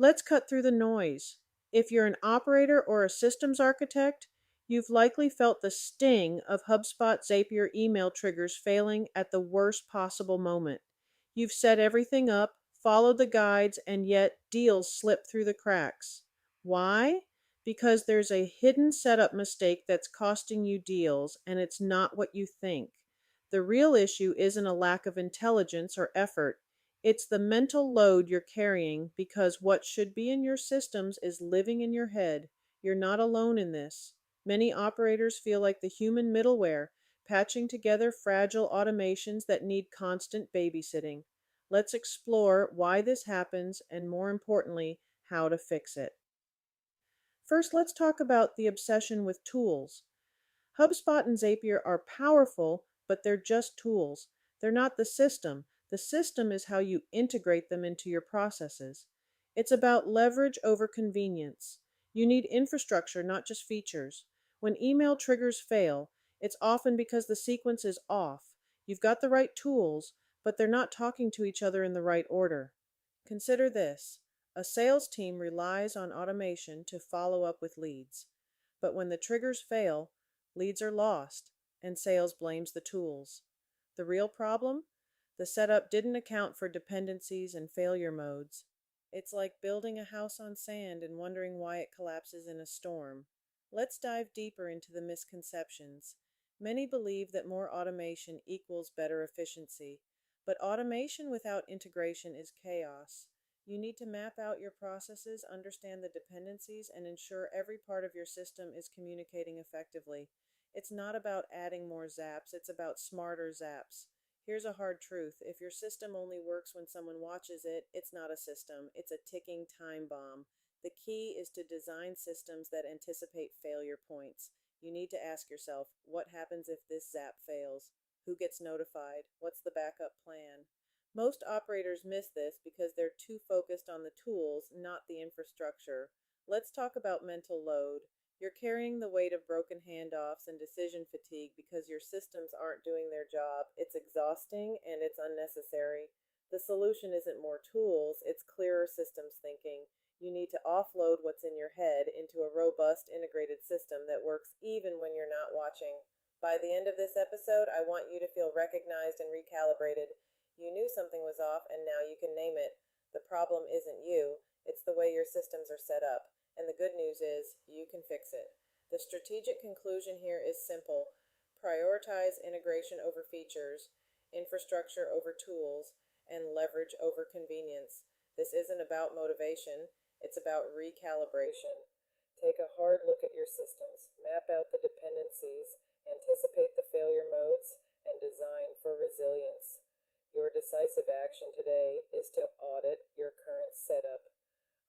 Let's cut through the noise. If you're an operator or a systems architect, you've likely felt the sting of HubSpot Zapier email triggers failing at the worst possible moment. You've set everything up, followed the guides, and yet deals slip through the cracks. Why? Because there's a hidden setup mistake that's costing you deals, and it's not what you think. The real issue isn't a lack of intelligence or effort. It's the mental load you're carrying because what should be in your systems is living in your head. You're not alone in this. Many operators feel like the human middleware, patching together fragile automations that need constant babysitting. Let's explore why this happens and, more importantly, how to fix it. First, let's talk about the obsession with tools. HubSpot and Zapier are powerful, but they're just tools. They're not the system. The system is how you integrate them into your processes. It's about leverage over convenience. You need infrastructure, not just features. When email triggers fail, it's often because the sequence is off. You've got the right tools, but they're not talking to each other in the right order. Consider this. A sales team relies on automation to follow up with leads. But when the triggers fail, leads are lost, and sales blames the tools. The real problem? The setup didn't account for dependencies and failure modes. It's like building a house on sand and wondering why it collapses in a storm. Let's dive deeper into the misconceptions. Many believe that more automation equals better efficiency, but automation without integration is chaos. You need to map out your processes, understand the dependencies, and ensure every part of your system is communicating effectively. It's not about adding more zaps, it's about smarter zaps. Here's a hard truth. If your system only works when someone watches it, it's not a system, it's a ticking time bomb. The key is to design systems that anticipate failure points. You need to ask yourself, what happens if this zap fails? Who gets notified? What's the backup plan? Most operators miss this because they're too focused on the tools, not the infrastructure. Let's talk about mental load. You're carrying the weight of broken handoffs and decision fatigue because your systems aren't doing their job. It's exhausting and it's unnecessary. The solution isn't more tools, it's clearer systems thinking. You need to offload what's in your head into a robust, integrated system that works even when you're not watching. By the end of this episode, I want you to feel recognized and recalibrated. You knew something was off, and now you can name it. The problem isn't you, it's the way your systems are set up. And the good news is, you can fix it. The strategic conclusion here is simple. Prioritize integration over features, infrastructure over tools, and leverage over convenience. This isn't about motivation, it's about recalibration. Take a hard look at your systems, map out the dependencies, anticipate the failure modes, and design for resilience. Your decisive action today is to audit your current setup.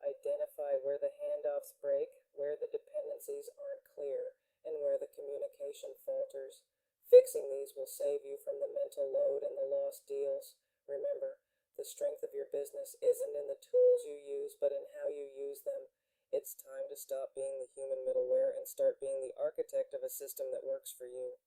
Identify where the handoffs break, where the dependencies aren't clear, and where the communication falters. Fixing these will save you from the mental load and the lost deals. Remember, the strength of your business isn't in the tools you use, but in how you use them. It's time to stop being the human middleware and start being the architect of a system that works for you.